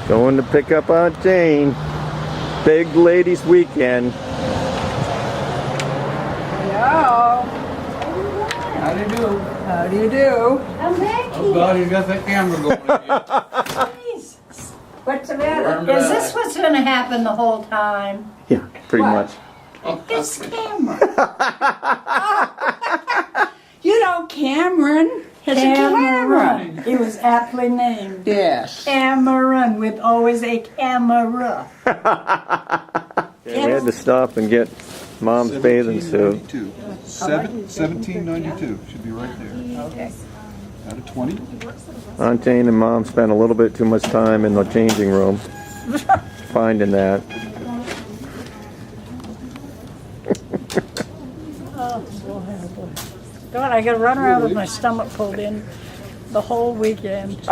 Going to pick up Aunt Jane. Big ladies weekend. Hello. How do you do? How do you do? I'm back Oh here. God, he's got that camera going. Jesus. What's the matter? Warmed Is up. this what's going to happen the whole time? Yeah, pretty What? much. This camera. You know, Cameron has a camera. He was aptly named. Yes. Cameron with always a camera. Yeah, we had to stop and get Mom's bathing suit. 1792 should be right there. Okay. Out of 20. Aunt Jane and Mom spent a little bit too much time in the changing room finding that. Oh, boy. God, I got to run around with my stomach pulled in the whole weekend.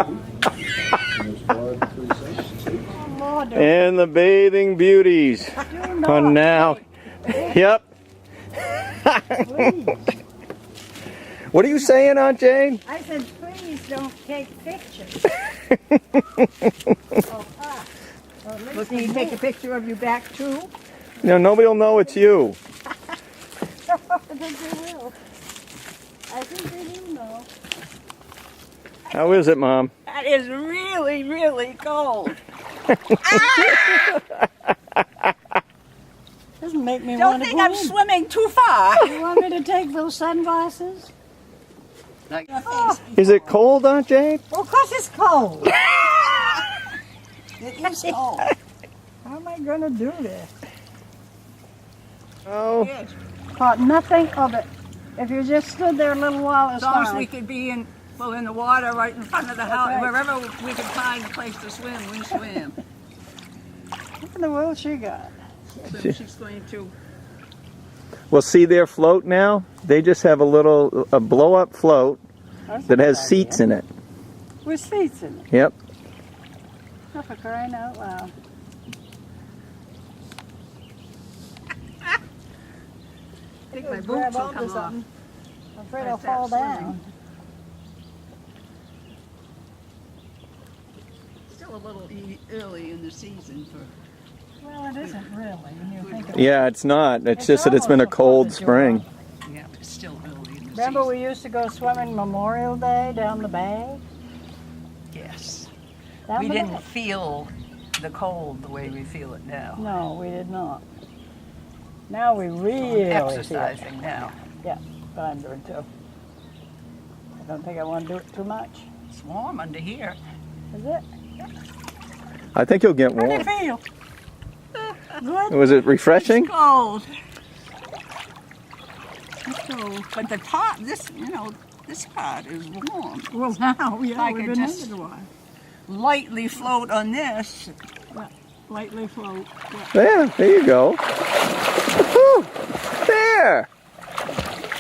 Lord, And the bathing beauties do are not. now. Yep. Please. What are you saying, Aunt Jane? I said, please don't take pictures. Well, can you take a picture of you back too? No, nobody will know it's you. I think they will. I think they do know. How is it, Mom? That is really, really cold. Doesn't make me Don't want to think go I'm in. swimming too far. You want me to take those sunglasses? Is it cold, Aunt Jane? Well, of course it's cold. It is cold. How am I going to do this? Oh, Yes. Thought nothing of it. If you just stood there a little while, it's As long as fine. we could be in the water right in front of the house, right. wherever we could find a place to swim, we swim. What in the world she got? So she's going to. well, see their float now? They just have a blow-up float That's that a has good seats idea. in it. With seats in it. Yep. Oh, for crying out loud. I think my Grab boots will onto come off. something. I'm afraid I I'll start fall swimming. down. Still a little early in the season for. Well, it isn't really when you think of it. Yeah, it's not. It's It's just that it's been a almost the cold 4th of July. spring. Yeah, it's still early in the Remember season. we used to go swimming Memorial Day down the bay? Yes. Down We the didn't bay? feel the cold the way we feel it now. No, we did not. Now we really feel it. Exercising now. But I'm doing too. I don't think I want to do it too much. It's warm under here. Is it? I think you'll get How do you warm. feel? Good? Was it refreshing? It's cold. It's cold. But the top, this part is warm. Well, now, yeah, I we've could been just- in it a while. Lightly float on this. Lightly float. Yeah, there you go. Woohoo! There!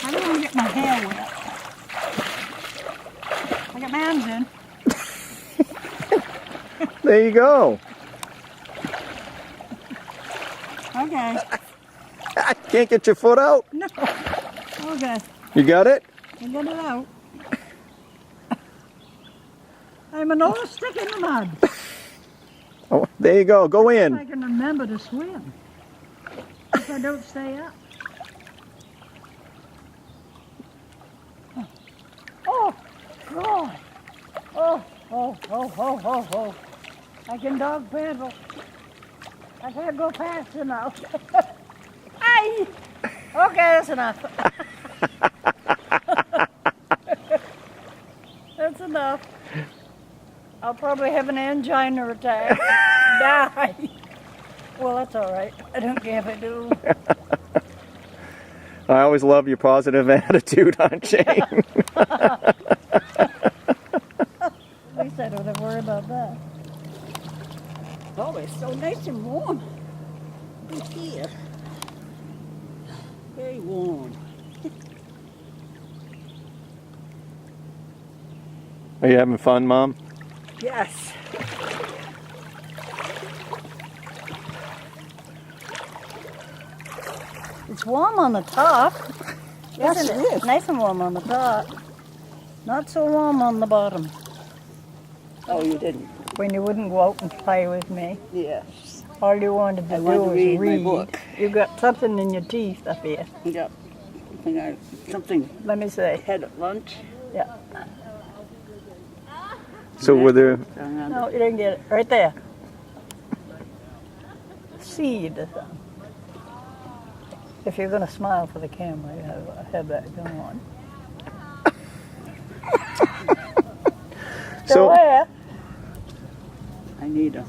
I don't want to get my hair wet. I got my hands in. There you go. Okay. Can't get your foot out? No. Okay. You got it? I get it out. I'm an old stick in the mud. Oh, there you go. Go I in. can remember to swim. If I don't stay up. Oh, God. Oh. I can dog paddle. I can't go fast enough. Aye. Okay, that's enough. That's enough. I'll probably have an angina attack. Die. Well, that's all right. I don't care if I do. I always love your positive attitude, Aunt Jane. At least I don't have to worry about that. Oh, it's so nice and warm. In here. Very warm. Are you having fun, Mom? Yes. It's warm on the top. Yes, Isn't it is. Nice and warm on the top. Not so warm on the bottom. Oh, you didn't? when you wouldn't go out and play with me. Yes. All you wanted to I do wanted to was read my read. book. You got something in your teeth up here. Yep. Something Let me say. had at lunch. Yeah. So were there, No, you didn't get it. Right there. Seed. If you're going to smile for the camera, you have that going on. Still so, there. I need a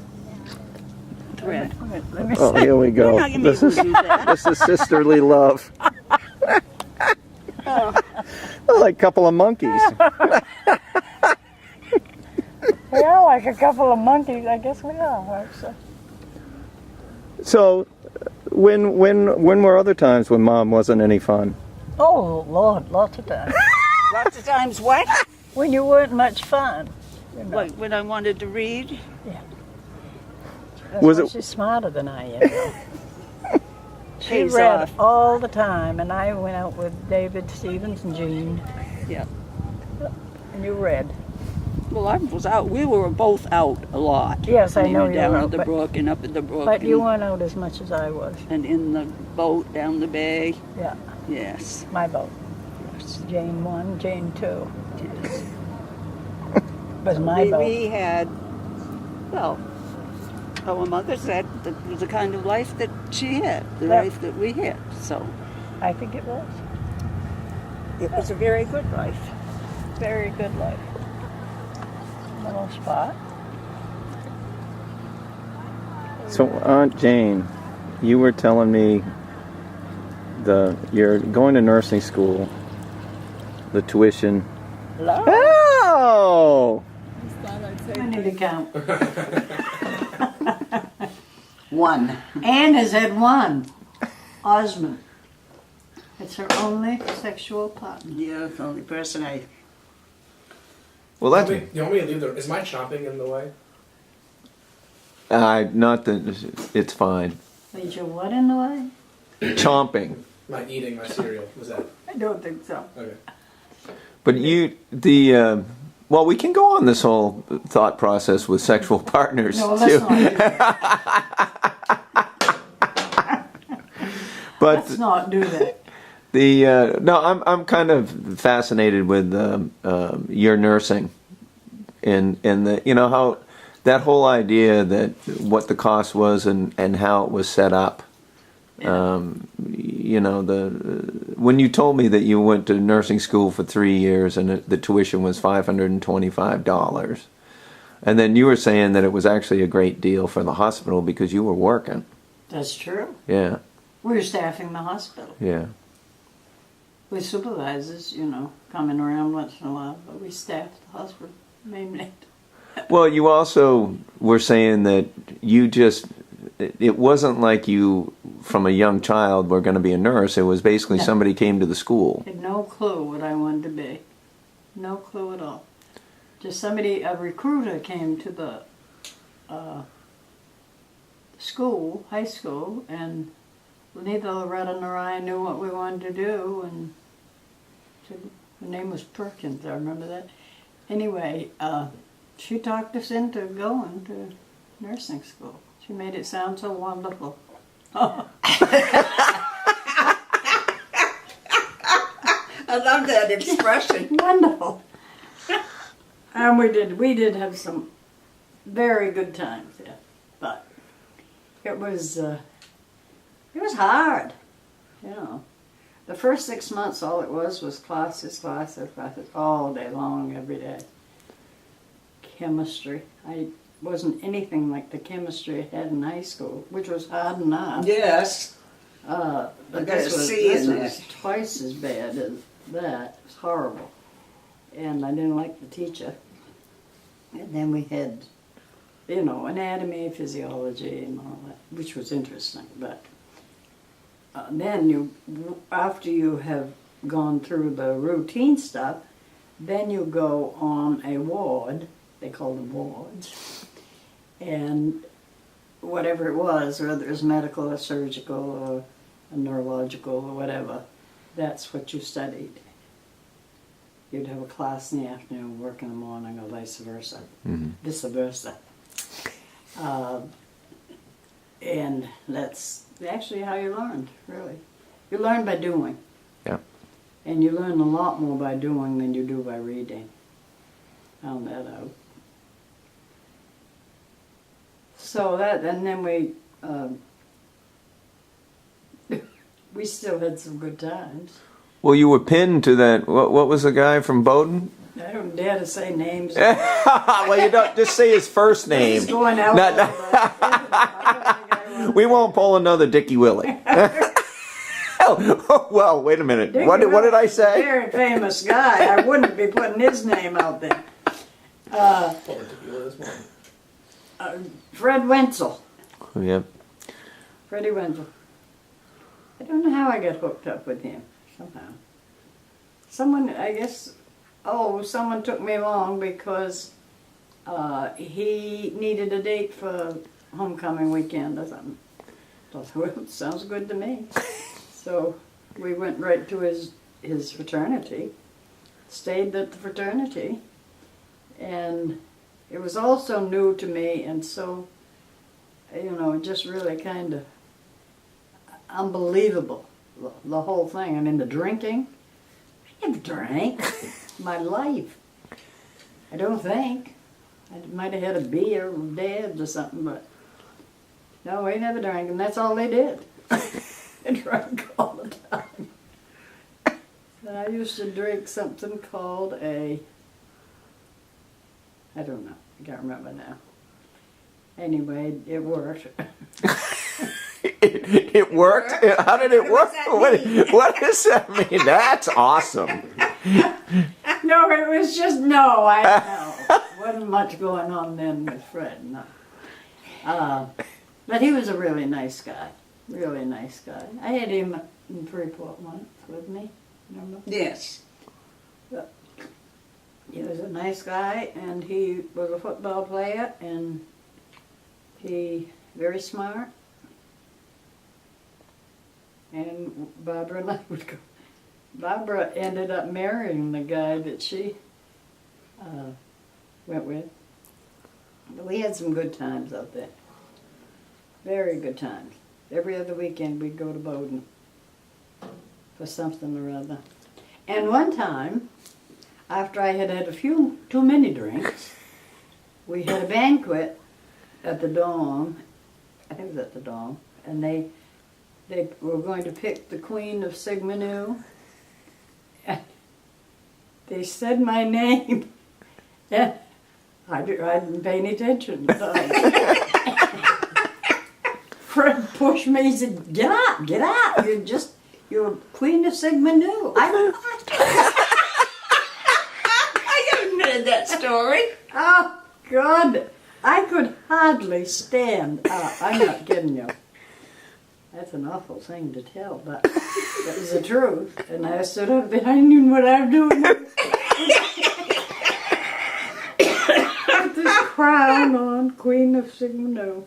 thread. Let me oh, see. here we go. You're not gonna be This able is, to do that. this is sisterly love. Like a couple of monkeys. We are like a couple of monkeys. I guess we are. So. So, when were other times when Mom wasn't any fun? Oh, Lord, lots of times. Lots of times what? When you weren't much fun. You know. Like when I wanted to read? That's Was why it- she's smarter than I am. She Pays read off. all the time, and I went out with David, Stevens, and Jean, Yeah. and you read. Well, I was out. We were both out a lot. Yes, I know were you down were at out, the but- brook and up at the brook. But and, you weren't out as much as I was. and in the boat down the bay. Yeah, Yes. my boat. Yes. Jane 1, Jane 2 Yes. was my boat. We had, well, our mother said that was the kind of life that she had, the Yeah. life that we had. So I think it was. it was a very good life. Very good life. Little spot. So, Aunt Jane, you were telling me you're going to nursing school, the tuition. Hello? Oh! I need to count. One. Anne has had one. Osmond. It's her only sexual partner. Yeah, the only person I. Well, that's You want me to leave the? Is my chopping in the way? not that it's fine. Is your what in the way? Chomping, My eating my cereal. Was that I don't think so. okay? but well, we can go on this whole thought process with sexual partners No, too. let's not do that. But Let's not do that. no, I'm kind of fascinated with your nursing, and the how that whole idea that what the cost was and how it was set up. When you told me that you went to nursing school for 3 years and the tuition was $525, and then you were saying that it was actually a great deal for the hospital because you were working. That's true. Yeah, We're staffing the hospital. yeah. With supervisors, coming around once in a while, but we staff the hospital mainly. Well, you also were saying that it wasn't like you, from a young child, were going to be a nurse. It was basically No. somebody came to the school. Had no clue what I wanted to be. No clue at all. Just a recruiter came to the school, high school, and neither Loretta nor I knew what we wanted to do, and her name was Perkins, I remember that. Anyway, she talked us into going to nursing school. She made it sound so wonderful. I love that expression. Wonderful. And we did have some very good times there, but it was hard, The first 6 months, all it was classes all day long, every day. Chemistry. I wasn't anything like the chemistry I had in high school, which was hard enough. Yes. But I got a this C in was twice as bad as that. It was horrible. And I didn't like the teacher. And then we had, anatomy, physiology, and all that, which was interesting. But then after you have gone through the routine stuff, then you go on a ward. They call them wards. And whatever it was, whether it was medical or surgical or neurological or whatever, that's what you studied. you'd have a class in the afternoon, work in the morning, or vice versa. Mhm. Vice versa. And that's actually how you learned, really. You learn by doing. Yeah. And you learn a lot more by doing than you do by reading. Found that out. So that, and then we still had some good times. Well, you were pinned to that. What was the guy from Bowdoin? I don't dare to say names. Well, you don't just say his first name. It's going out. We won't pull another Dickie Willie. Oh, well, wait a minute. What did I say? Very famous guy. I wouldn't be putting his name out there. Fred Wenzel. Yep. Freddie Wenzel. I don't know how I got hooked up with him. Somehow. Someone took me along because he needed a date for homecoming weekend or something. I thought, well, sounds good to me. So we went right to his fraternity, stayed at the fraternity, and it was also new to me, and so, just really kind of unbelievable, the whole thing. I mean, the drinking. I never drank in my life. I don't think. I might have had a beer with Dad's or something, but no, we never drank, and that's all they did. They drank all the time. And I used to drink something called I don't know, I can't remember now. Anyway, it worked. It worked? How did it work? What does that mean? That's awesome. No, it was just no. I know. Wasn't much going on then with Fred. No. But he was a really nice guy. Really nice guy. I had him in Freeport once with me. Remember? Yes. He was a nice guy, and he was a football player, and he very smart. And Barbara and I would go. Barbara ended up marrying the guy that she went with. But we had some good times out there. Very good times. Every other weekend we'd go to Bowdoin for something or other. And one time, after I had had a few too many drinks, we had a banquet at the Dome. I think it was at the Dome. And they were going to pick the Queen of Sigma Nu. They said my name, and I didn't pay any attention. Fred pushed me. He said, "Get out! You're Queen of Sigma Nu." I haven't heard that story. Oh God! I could hardly stand up. I'm not kidding you. That's an awful thing to tell, but that was the truth. And I stood up there, I knew what I was doing. With this crown on, Queen of Sigma Nu.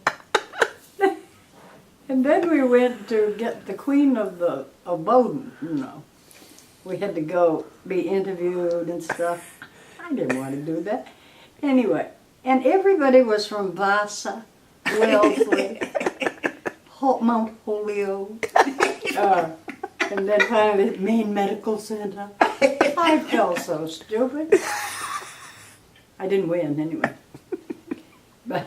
And then we went to get the Queen of Bowdoin, We had to go be interviewed and stuff. I didn't want to do that. Anyway, and everybody was from Vassar, Wellesley, Mount Holyoke, and then finally Maine Medical Center. I felt so stupid. I didn't win anyway. But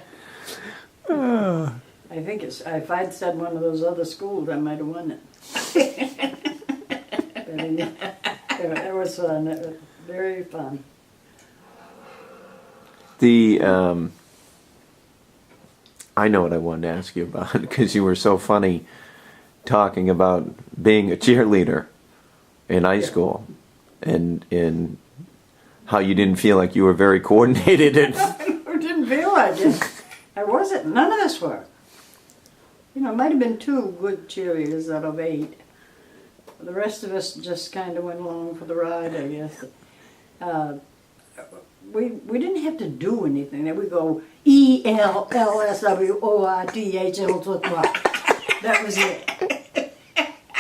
I think if I'd said one of those other schools, I might have won it. But anyway, it was fun. It was very fun. I know what I wanted to ask you about because you were so funny talking about being a cheerleader in high school and how you didn't feel like you were very coordinated. I didn't feel like it. I wasn't. None of us were. It might have been 2 good cheerleaders out of 8. The rest of us just kind of went along for the ride, I guess. We didn't have to do anything. Then we go ELLSWORTHL. That was it.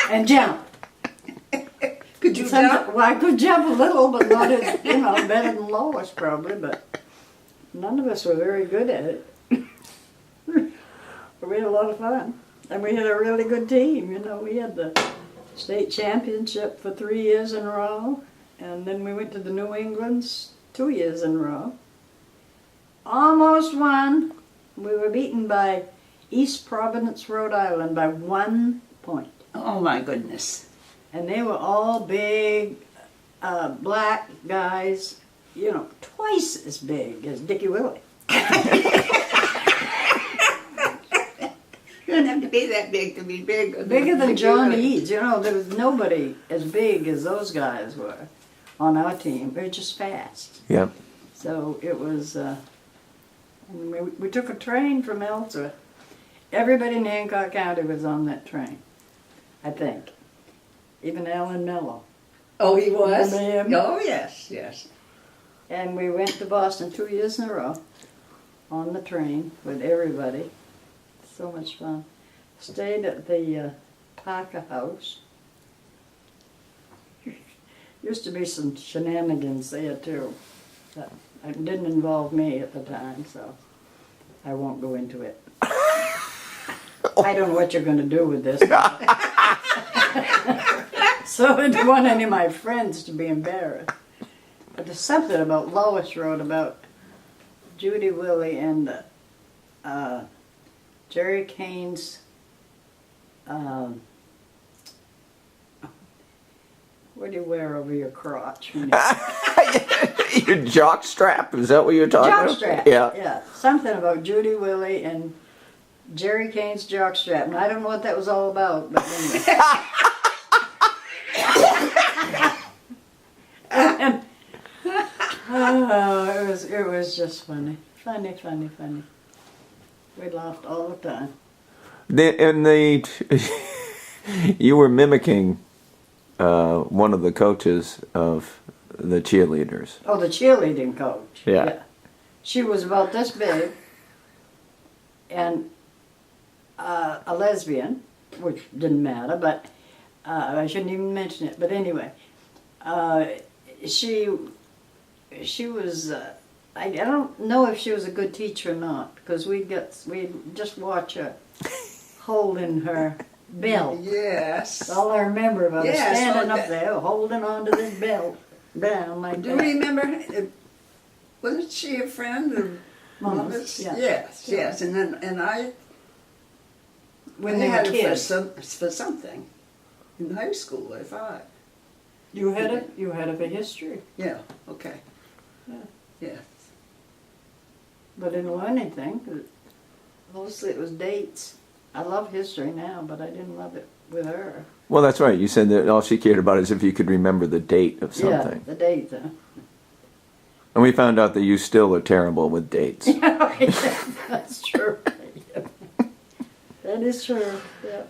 And jump. Could you Well, I could jump a little, but not as, better than Lois probably, but none of us were very good at it. But we had a lot of fun. And we had a really good team, we had the state championship for 3 years in a row, and then we went to the New Englands 2 years in a row. Almost won. We were beaten by East Providence, Rhode Island by 1 point. Oh my goodness. And they were all big, black guys, twice as big as Dickie Willie. You don't have to be that big to be big. Bigger than John Eads. There was nobody as big as those guys were on our team. They were just fast. Yeah. So it was, we took a train from Ellsworth. Everybody in Hancock County was on that train, I think. Even Alan Mello. Oh, he was? Remember him? Oh, yes, yes. And we went to Boston 2 years in a row on the train with everybody. So much fun. Stayed at the Parker House. Used to be some shenanigans there too. But it didn't involve me at the time, so I won't go into it. I don't know what you're going to do with this. So I didn't want any of my friends to be embarrassed. But there's something about Lois wrote about Judy Willie and Jerry Kane's, what do you wear over your crotch? Your jock strap, is that what you're talking about? Jockstrap. Yeah. Something about Judy Willie and Jerry Kane's jockstrap. And I don't know what that was all about, but anyway. And, it was just funny. Funny. We laughed all the time. You were mimicking one of the coaches of the cheerleaders. Oh, the cheerleading coach. Yeah. She was about this big and a lesbian, which didn't matter, but I shouldn't even mention it. But anyway, she was, I don't know if she was a good teacher or not, because we'd just watch her holding her belt. Yes. That's all I remember about her Yes, standing okay. up there holding onto this belt down like Do you that. remember, wasn't she a friend of Mama's? Yeah. Yes. And I When they were had her kids. for something in high school, I thought. You had it for history, Yeah, okay. Yeah. Yeah. but didn't learn anything. 'Cause mostly it was dates. I love history now, but I didn't love it with her. Well, that's right. You said that all she cared about is if you could remember the date of something. Yeah, the date. And we found out that you still are terrible with dates. That's true. That is true. Yeah.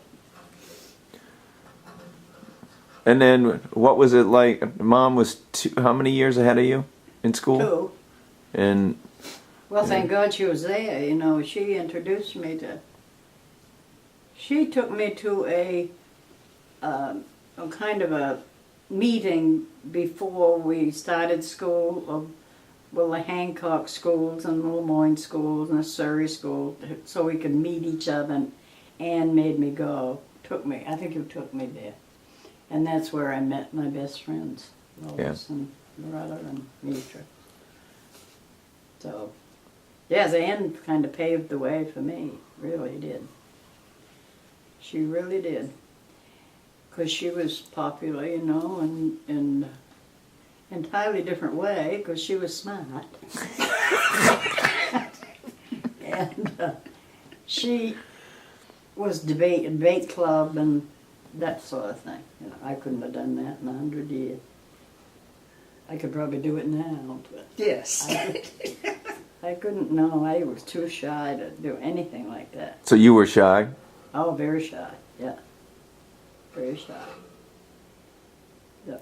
And then, what was it like? Mom was how many years ahead of you in school? 2. And Well, thank God she was there. She introduced me to. She took me to a kind of a meeting before we started school of the Hancock schools and the Lemoyne schools and the Surrey school, so we could meet each other. And Anne made me go. I think you took me there, and that's where I met my best friends, Lois and Loretta and Mitra. So, yes, Anne kind of paved the way for me. Really did. She really did. Because she was popular, in an entirely different way, because she was smart. And she was debate club and that sort of thing. I couldn't have done that in 100 years. I could probably do it now, but Yes. I couldn't. No, I was too shy to do anything like that. so you were shy? Oh, very shy. Yeah, very shy. Yeah.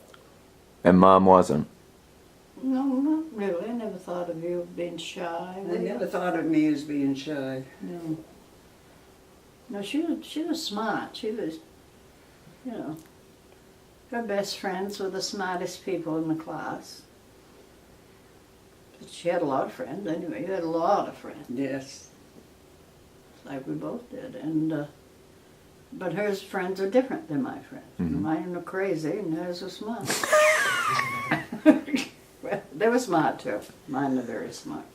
And Mom wasn't? No, not really. I never thought of you being shy. I never thought of me as being shy. No. No, she was smart. She was, Her best friends were the smartest people in the class. But she had a lot of friends anyway. You had a lot of friends. Yes. Like we both did. And but hers friends are different than my friends. Mhm. Mine are crazy and hers are smart. Well, they were smart too. Mine are very smart.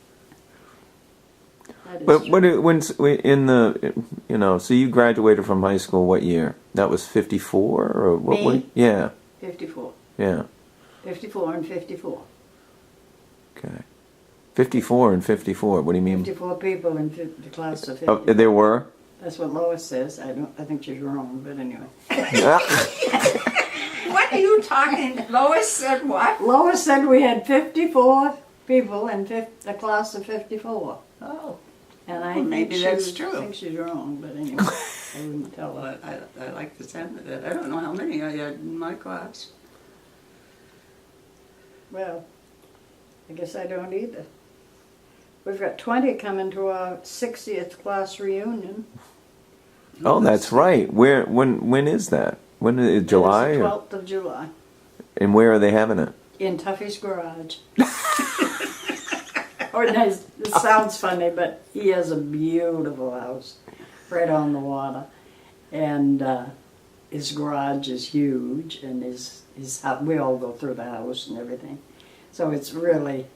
That is But true. in the, you know, so you graduated from high school what year? That was 54 or what? Me? Yeah, 54. yeah. 54 and 54. Okay. 54 and 54. What do you mean? 54 people in the class of 50. Oh, there were? That's what Lois says. I think she's wrong, but anyway. What are you talking? Lois said what? Lois said we had 54 people in a class of 54. Oh. And I Well, maybe think that's she's, true. I think she's wrong, but anyway, I wouldn't tell Well, her. I like the sound of that. I don't know how many I had in my class. Well, I guess I don't either. We've got 20 coming to our 60th class reunion. Oh, that's right. When is that? When is it, July? It is the Or- 12th of July and where are they having it? in Tuffy's garage. Or nice. It sounds funny, but he has a beautiful house right on the water, and his garage is huge, and his house, we all go through the house and everything. So it's really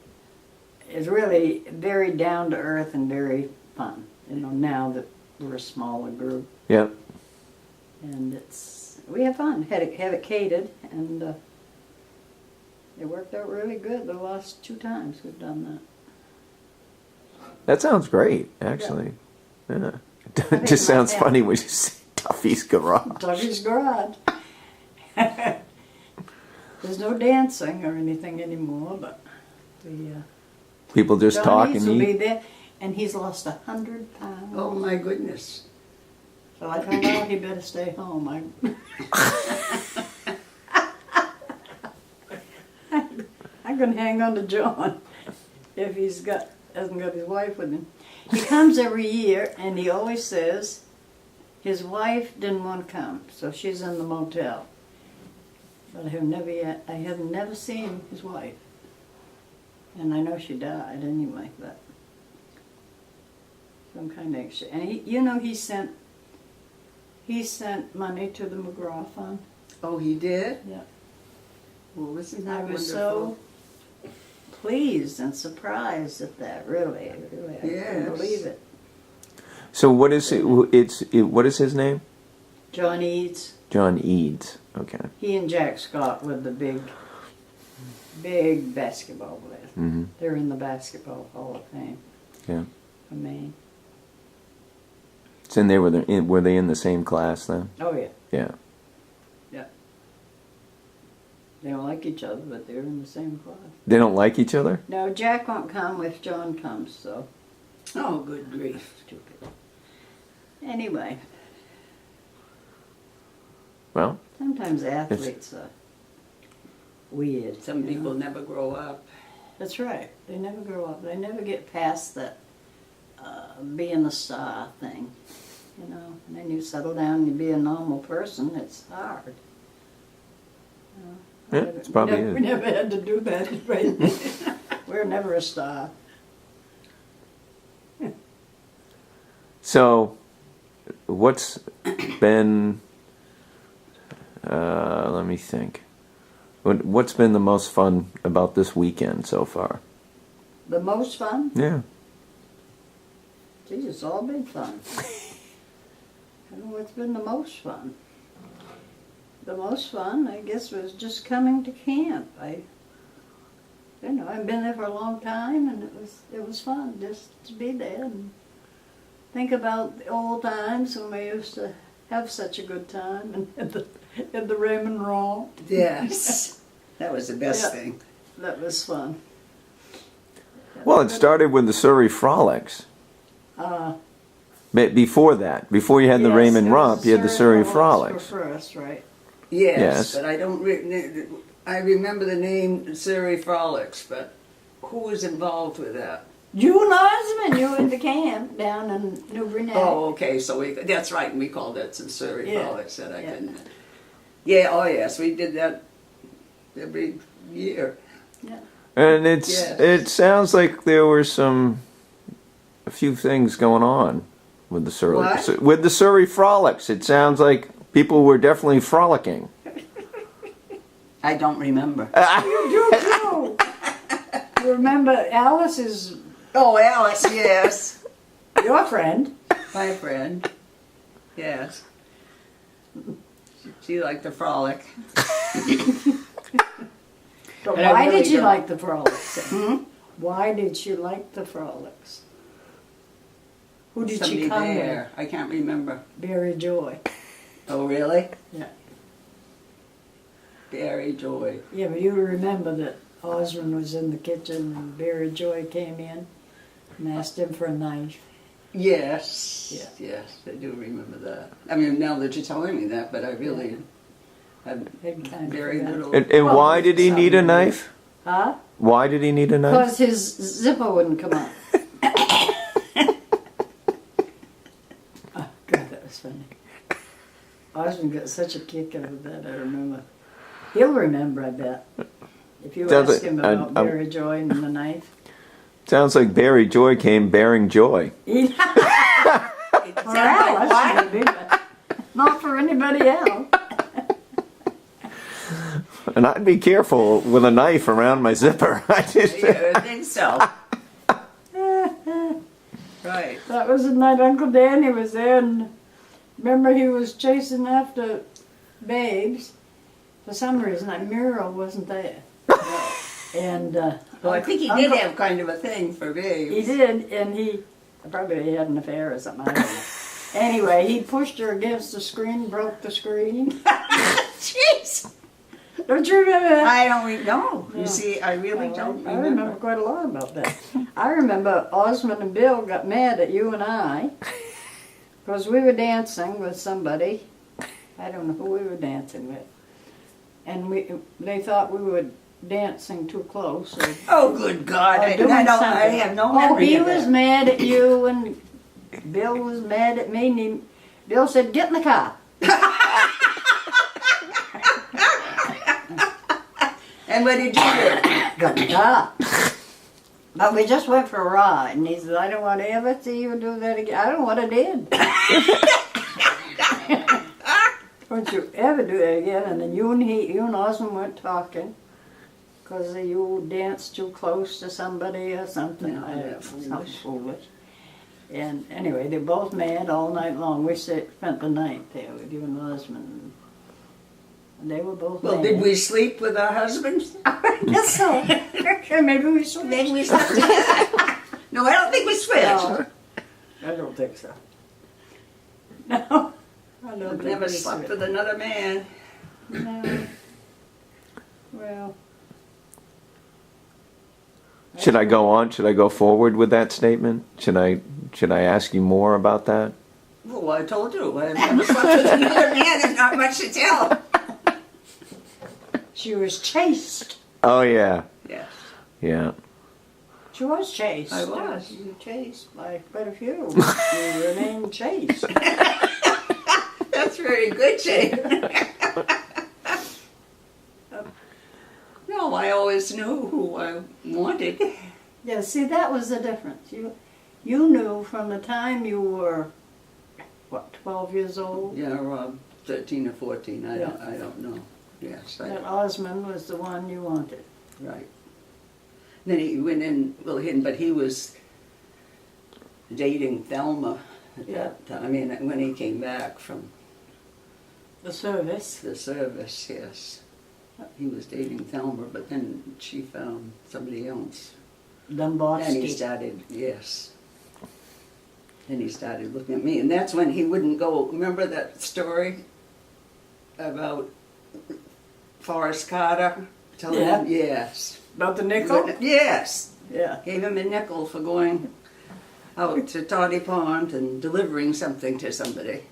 very down to earth and very fun. You know, now that we're a smaller group, Yep. and we have fun. Have it catered, and it worked out really good. The last 2 times we've done that. That sounds great, actually. Yeah. It just sounds funny when you say Duffy's garage. Tuffy's garage. There's no dancing or anything anymore, but we. People just talk Johnny's and will be eat. there, and he's lost 100 pounds. Oh my goodness. So I told him he better stay home. I'm gonna hang on to John if hasn't got his wife with him. He comes every year, and he always says his wife didn't want to come, so she's in the motel. But I have never seen his wife, and I know she died anyway. But some kind of extra. And he sent money to the McGraw Fund. Oh, he did? Yeah. Well, isn't I that was wonderful? so pleased and surprised at that. Really, I couldn't Yes. believe it. So what is it? What is his name? John Eads. John Eads. Okay. He and Jack Scott were the big basketball players. Mm-hmm. They're in the Basketball Hall of Fame Yeah. for Maine. So were they in the same class then? Oh yeah, Yeah. yeah. They don't like each other, but they're in the same class. They don't like each other? No, Jack won't come if John comes, so Oh, good grief. stupid. Anyway, Well, sometimes athletes are weird. Some you know? people never grow up. That's right. They never grow up. They never get past that being a star thing, you know. And then you settle down and you be a normal person. It's hard. You know, Yeah, it's probably we never had to do that. Right? We're never a star. so what's been? Let me think. What's been the most fun about this weekend so far? The most fun? Yeah. Geez, it's all been fun. I don't know what's been the most fun. The most fun, I guess, was just coming to camp. I've been there for a long time, and it was fun just to be there and think about the old times when we used to have such a good time and at the Raymond Romp. Yes. That was the best Yeah. thing. That was fun. Well, it started with the Surrey Frolics. But before that, before you had the Yes, Raymond it was Romp, you had the Surrey Frolics. were first, right? Yes, Yes. but I don't. I remember the name Surrey Frolics, but who was involved with that? June Osmond, you were in the camp down in New Brunet. Oh, okay. So that's right. We called that some Surrey Yeah, Frolics. That I yeah. couldn't. Yeah, oh yes, we did that every year. And Yes. it sounds like there were a few things going on with the Surrey What? with the Surrey frolics. It sounds like people were definitely frolicking. I don't remember. You remember Alice is Oh, Alice, yes. your friend. My friend. Yes. She liked to frolic. But And I why really did you don't. like the frolics? Hmm? Why did she like the frolics? Who did Somebody she come there. I can't remember. with? Barry Joy. Oh, really? Yeah. Barry Joy. Yeah, but you remember that Osmond was in the kitchen and Barry Joy came in and asked him for a knife. Yes. Yeah. Yes, I do remember that. I mean, now that you're telling me that, but I really had Had kind of very forgot. little. And Well, why did he need a something. knife? Huh? Why did he need a knife? Because his zipper wouldn't come up. Oh, God, that was funny. Osmond got such a kick out of that, I remember. He'll remember, I bet. If you Sounds ask like- him I- about I'm- Barry Joy and the knife. Sounds like Barry Joy came bearing joy. It For sounds like what? Alice, maybe, but not for anybody else. And I'd be careful with a knife around my zipper. I just, Yeah, I think so. Right. That was the night Uncle Danny was there, and remember he was chasing after Babes. For some reason, that Muriel wasn't there. And Well, I think he did have kind of a thing for babes. he did, and he probably had an affair or something. I don't know. Anyway, he pushed her against the screen, broke the screen. Jeez. Don't you remember that? I don't know. Yeah. You see, I really don't I remember. remember quite a lot about that. I remember Osmond and Bill got mad at you and I because we were dancing with somebody. I don't know who we were dancing with. And they thought we were dancing too close. Or, Oh, good God. I doing have something. no Oh, memory he of was that. mad at you and Bill was mad at me. And Bill said, "Get in the car." And what did you do? Got in the car. But we just went for a ride, and he said, "I don't want to ever see you do that again." I don't know what I did. Don't you ever do that again? And then you and Osmond weren't talking because you danced too close to somebody or something. No, I don't know, that's something foolish. foolish. And anyway, they're both mad all night long. We spent the night there with you and Osmond. And they were both Well, mad. did we sleep with our husbands? I guess so. Maybe we switched. Maybe we slept together. No, I don't think we switched. No, I don't think so. No, I don't I've think never we slept switched. with another man. No. Well. should I go on? Should I go forward with that statement? Should I ask you more about that? Well, I told you. I've never slept with another man. There's not much to tell. She was chased. Oh yeah, Yes, yeah. She was chased. I was. You were chased by quite a few. You remained chased. That's very good, Jane. No, I always knew who I wanted. Yeah, see, that was the difference. You knew from the time you were, what, 12 years old, Yeah, 13 or 14. I don't know. Yes, that Osmond was the one you wanted. right. Then he went in. Well, but he was dating Thelma at that time. I mean, when he came back from The service. the service, yes, he was dating Thelma. But then she found somebody else. And he Domboski. started, yes. Then he started looking at me, and that's when he wouldn't go. Remember that story about Forrest Carter? Telling Yeah. him, yes. About the nickel? Yes. Yeah. Gave him a nickel for going out to Toddy Pond and delivering something to somebody.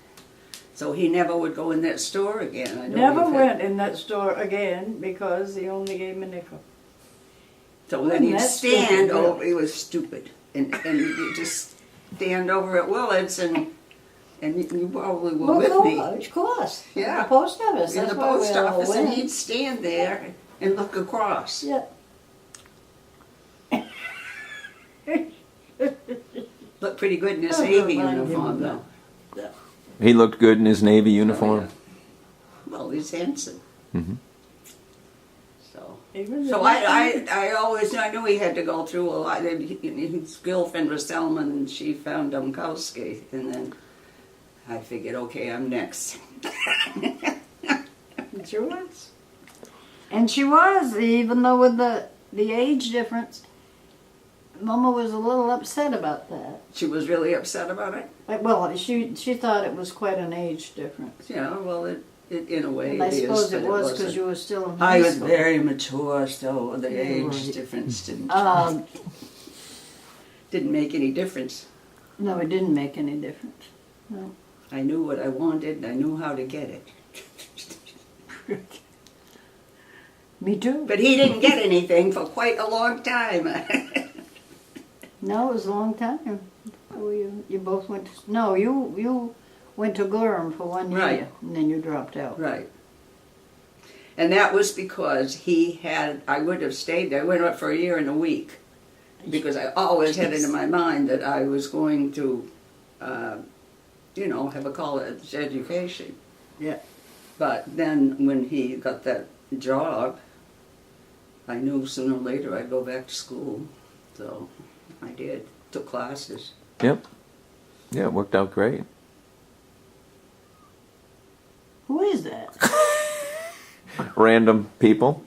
So he never would go in that store again. I don't Never even- went in that store again because he only gave me a nickel. So then he'd That's stand stupid, over, really. he was stupid, and he'd just stand over at Willard's and And you probably were Well, with no, me of course. Yeah. The post office. in That's the why we post all office, and went. he'd stand there and look across. Yeah. Looked pretty good in his Don't Navy remind him uniform, of though. He looked good in his Navy uniform. Well, he's handsome. Mhm. So, Even so the- I always I knew he had to go through a lot. His girlfriend was Selman, and she found Domkowski, and then I figured, okay, I'm next. She was. And she was, even though with the age difference, Mama was a little upset about that. She was really upset about it. Well, she thought it was quite an age difference. Yeah, well, it in a way And I it is, suppose but it was wasn't. because you were still in I high was school. very mature, so the Yeah, age right. difference Um, didn't make any difference. no, it didn't make any difference. I knew what I wanted, and I knew how to get it. Me too. But he didn't get anything for quite a long time. No, it was a long time. Oh, you both went to, no, you went to Gorham for 1 year. Right. And then you dropped out. Right. And that was because I would have stayed there. I went up for a year and a week because I always had it in my mind that I was going to, have a college education. Yeah. But then when he got that job, I knew sooner or later I'd go back to school. So I did, took classes. Yep. Yeah, it worked out great. Who is that? Random people.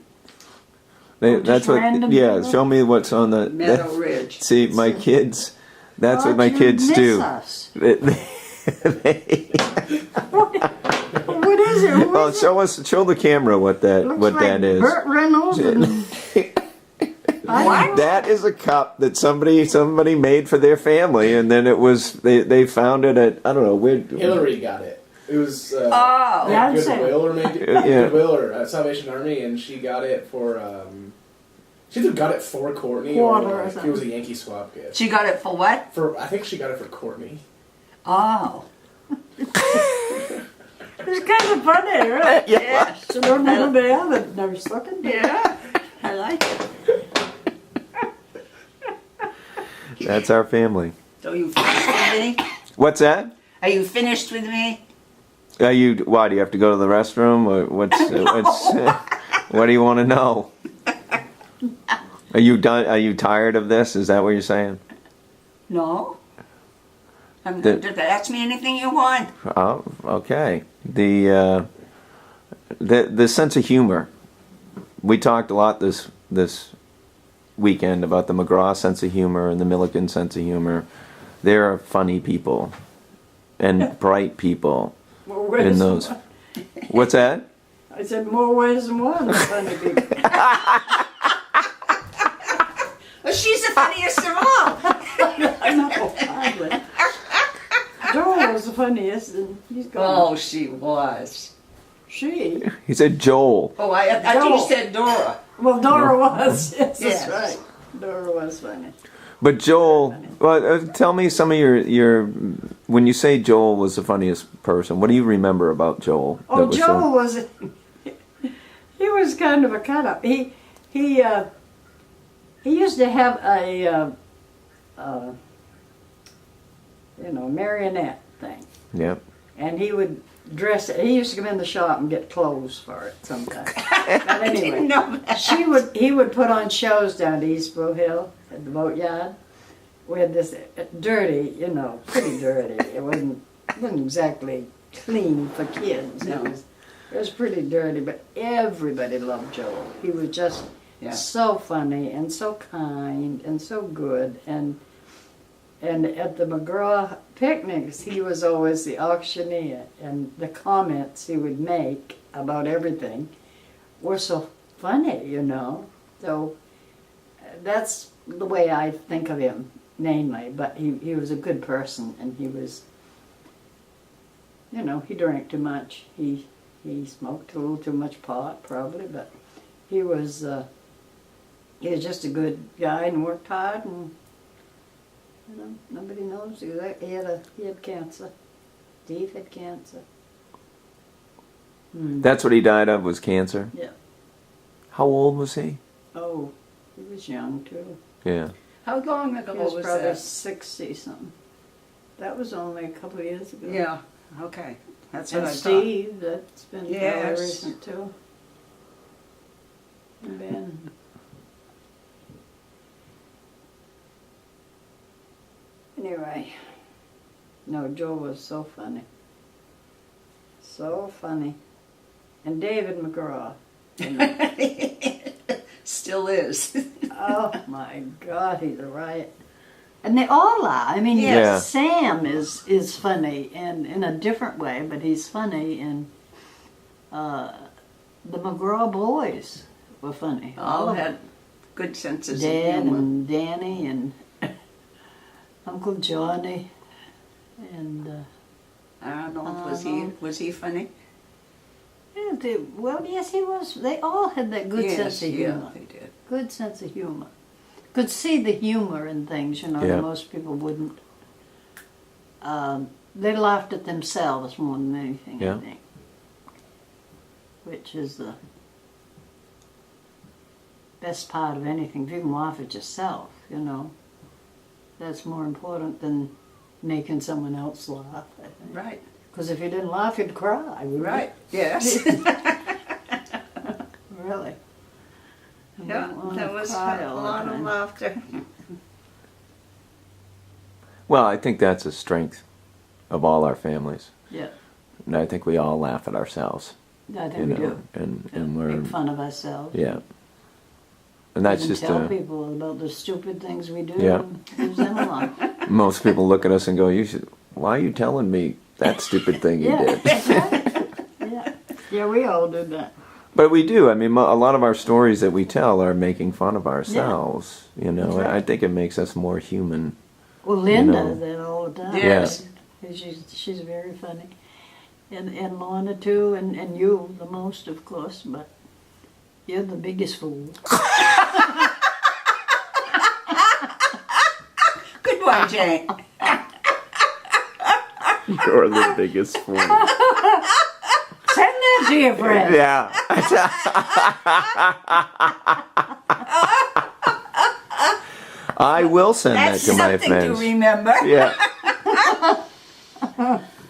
Oh, just random people? Show me what's on the Meadow Ridge. See, my kids. That's what Thought my you'd kids miss do. us. They- What is it? Who oh, is it? show the camera what that Looks like is. Burt Reynolds and What? That is a cup that somebody made for their family, and then it was they found it at I don't know where. Hillary got it. It was Oh. Yeah, I'd say- Goodwill or maybe Yeah. Goodwill or Salvation Army, and she got it for. She either got it for Courtney Quarter or or like, something. it was a Yankee swap gift. She got it for what? I think she got it for Courtney. Oh. It's kind of funny, right? Yes. So don't know they have it. Never sucking. Yeah. I like it. That's our family. So you finished with me? What's that? Are you finished with me? Are you? Why do you have to go to the restroom? Or what's? What do you want to know? Are you done? Are you tired of this? Is that what you're saying? No. Just ask me anything you want. Oh, okay. The sense of humor. We talked a lot this weekend about the McGraw sense of humor and the Milliken sense of humor. There are funny people and bright people More ways in than those. one. What's that? I said more ways than one. Funny people. Well, she's the funniest of all. I know. Hardly. Joel was the funniest, and he's gone. Oh, she was. She. He said Joel. Oh, I thought Joel. you said Dora. Well, Dora was. Yes, Yes. that's right. Dora was funny. But Joel, well, tell me some of your. When you say Joel was the funniest person, what do you remember about Joel? that Oh, was Joel was. He was kind of a cut up. He used to have a marionette thing, Yep. and he would dress it. He used to come in the shop and get clothes for it sometimes. But I didn't anyway, know that. he would put on shows down to Eastboro Hill at the boatyard. We had this dirty, pretty dirty. It wasn't exactly clean for kids. No. It was pretty dirty, but everybody loved Joel. He was just Yeah. so funny and so kind and so good. And at the McGraw picnics, he was always the auctioneer, and the comments he would make about everything were so funny, So that's the way I think of him mainly. But he was a good person, and he was, he drank too much. He smoked a little too much pot, probably, but he was just a good guy and worked hard, and nobody knows. He had cancer, Steve had cancer. That's what he died of, was cancer? Yeah. How old was he? Oh, he was young too. Yeah. How long ago He was was probably that? 60 something. That was only a couple of years ago. Yeah, okay. That's what And I thought. Steve, that's been fairly Yes. recent too. And Ben. Anyway, no, Joe was so funny. So funny. And David McGraw. you know. Still is. Oh my God, he's a riot. And they all are. I mean, Yeah. Sam is funny and in a different way, but he's funny. And the McGraw boys were funny. All of had good senses of Dad humor. and Danny and Uncle Johnny and Arnold, was he funny? yeah, well, yes, he was. They all had that good sense of humor. Yeah, they did. Good sense of humor. Could see the humor in things, you know, Yeah. that most people wouldn't. They laughed at themselves more than anything, Yeah. I think. Which is the best part of anything. If you can laugh at yourself, you know, that's more important than making someone else laugh, I think. Right, Because if you didn't laugh, you'd cry. wouldn't you? right, yes. Really. You Yeah, don't wanna there was cry a all the lot of time. laughter. Well, I think that's a strength of all our families. Yeah, And I think we all laugh at ourselves. I You think we know, do. and we're Make fun of ourselves. yeah. And that's Even just tell people about the stupid things we do. Yeah. And gives them a laugh. most people look at us and go, "You should. Why are you telling me that stupid thing you Yeah, did?" yeah, yeah. We all did that. But we do. I mean, a lot of our stories that we tell are making fun of ourselves. You know, That's right. I think it makes us more human. Well, Lynn know. does that all the time. Yes. She's very funny, and Lorna too, and you the most, of course. But you're the biggest fool. Good one, Jane. You're the biggest fool. Send that to your friend. Yeah. I will send That's that to my something to friends. remember. Yeah.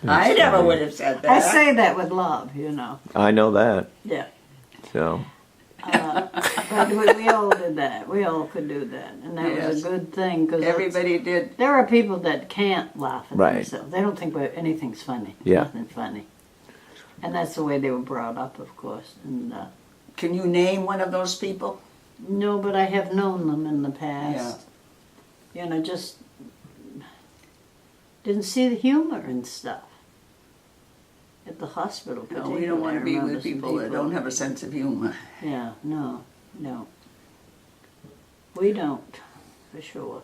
I never would have said that. I say that with love, you know. I know that. Yeah. So But we all did that. We all could do that, and that was Yes. a good thing because Everybody did. there are people that can't laugh at Right. themselves. They don't think anything's funny. Yeah. Nothing funny. And that's the way they were brought up, of course. And Can you name one of those people? no, but I have known them in the past. You know, just didn't see the humor and stuff. At the hospital, No, we particularly, don't want I to be remember with some people that don't have a sense of humor. Yeah, no. We don't, for sure.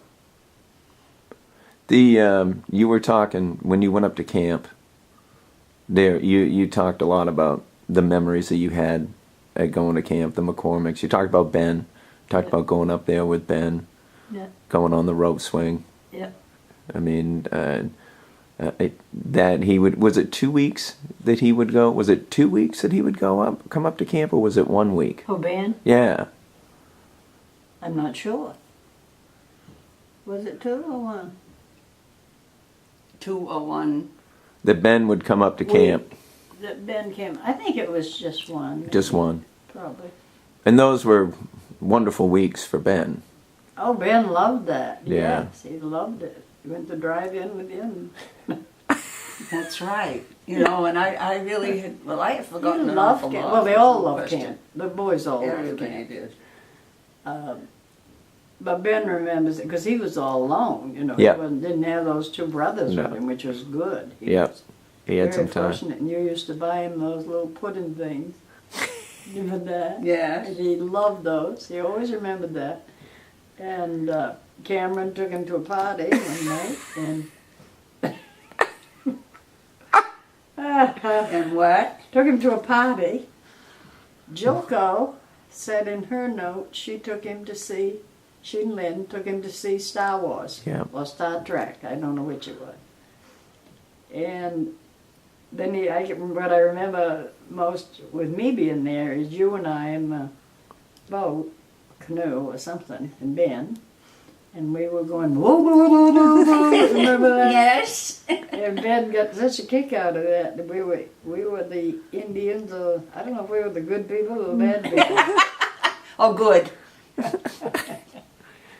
you were talking when you went up to camp. There, you talked a lot about the memories that you had at going to camp, the McCormicks. You talked about Ben. Talked about going up there with Ben, Yeah, going on the rope swing. yeah. I mean, that he would. Was it 2 weeks that he would go? Was it 2 weeks that he would come up to camp, or was it 1 week? Oh, Ben? Yeah. I'm not sure. Was it 2 or 1? 201. That Ben would come up to camp. That Ben came. I think it was just 1. Just maybe. one. Probably. And those were wonderful weeks for Ben. Oh, Ben loved that. Yeah. Yes, he loved it. He went to drive-in with him. That's right. You know, and I really had, well, I had forgotten an Loved awful camp. lot. Well, they all no loved question. camp. The boys all loved Everybody camp. did. But Ben remembers it because he was all alone. You know, Yeah. he didn't have those 2 brothers No. with him, which was good. He Yep. was He had very some time. fortunate. And you used to buy him those little pudding things. Remember that? Yes. And he loved those. He always remembered that. And Cameron took him to a party one night, and And what? took him to a party. Joko said in her note she took him to see, she and Lynn took him to see Star Wars. Yeah. Or Star Trek, I don't know which it was. And then what I remember most with me being there is you and I in the boat, canoe or something, in Bend, and we were going, whoa, whoa, whoa, whoa, whoa. Remember that? Yes. And Ben got such a kick out of that. We were the Indians, or I don't know if we were the good people or the bad people. Oh, good.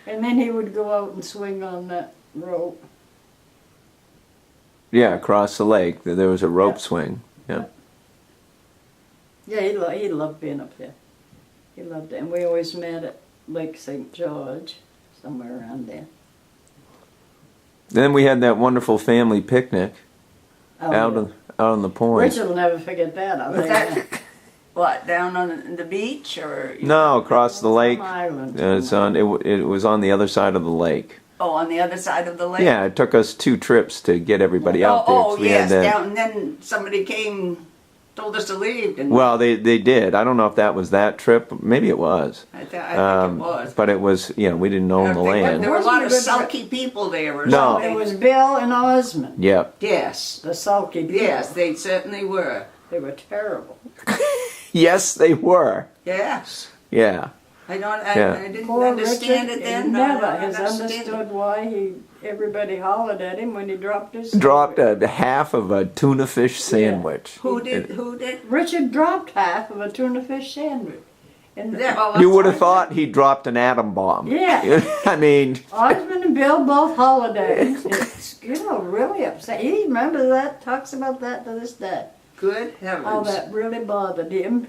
And then he would go out and swing on that rope. Yeah, across the lake, there was a rope swing. Yeah. Yeah, he loved being up there. He loved it. And we always met at Lake St. George, somewhere around there. Then we had that wonderful family picnic Oh, out yeah. on the point. Richard will never forget that. I'll Was tell you that what, down on the beach or? No, across the lake. Some island. It's on. It was on the other side of the lake. Oh, on the other side of the lake? Yeah, it took us 2 trips to get everybody out there. 'cause Oh, we yes, had that. down, and then somebody came, told us to leave, and Well, they did. I don't know if that was that trip. Maybe it was. I think it was. But it was. You know, we didn't own the land. There were a lot of Wasn't it sulky people there or No. something. It was Bill and Osmond, Yep. Yes, the sulky people. yes, they certainly were. They were terrible. Yes, they were. Yes. Yeah. I Yeah. didn't Poor understand Richard, it then. he but I never don't has understand understood why everybody hollered at him when he dropped his Dropped sandwich. a half of a tuna fish sandwich. it. Who did? Richard dropped half of a tuna fish sandwich. And Yeah, well, You that's would have right. thought he dropped an atom bomb. Yeah. I mean, Osmond and Bill both hollered at him. It's, really upset. He remembers that, talks about that to this day. Good How heavens. that really bothered him.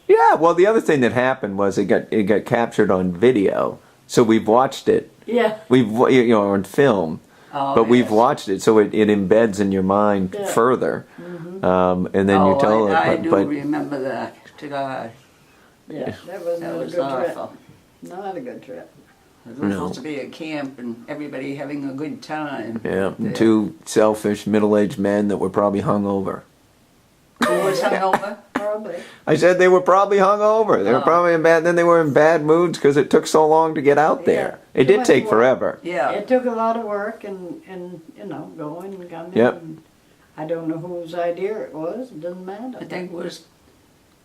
yeah. Well, the other thing that happened was it got captured on video, so we've watched it. Yeah. We've on film, Oh, but we've yes. watched it, so it embeds in your mind Yeah. further, and then you tell I it. do But remember that. To God, Yeah, that was that not was a good awful. trip. Not a good trip. It was supposed to be a camp and everybody having a good time. yeah, Yeah. 2 selfish middle-aged men that were probably hungover. Who was hungover? Probably. I said they were probably hungover. They were Oh. probably in bad. Then they were in bad moods because it took so long to get out there. Yeah. It Too did much take work. forever. Yeah. It took a lot of work and going and coming. Yep. And I don't know whose idea it was. It doesn't matter. I think it was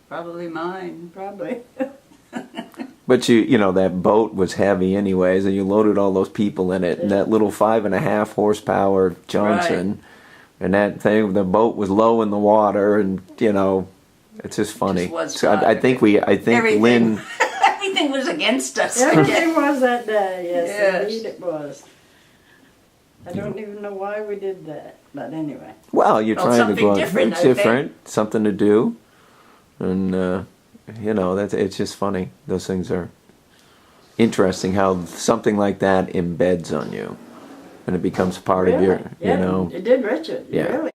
probably mine. Probably. But that boat was heavy anyways, and you loaded all those people in it, and that little 5.5 horsepower Johnson, and that thing, the boat was low in the water, and it's just funny. Just was So I hard. think Everything. Lynn. Everything was against us. Everything was that day. Yes, Yes. indeed it was. I don't even know why we did that, but anyway. Well, you're Well, trying to something go out. different, It's I think. different, something to do, and it's just funny. Those things are interesting. How something like that embeds on you, and it becomes part of your, Really? Yeah, it did Richard. Yeah. Really.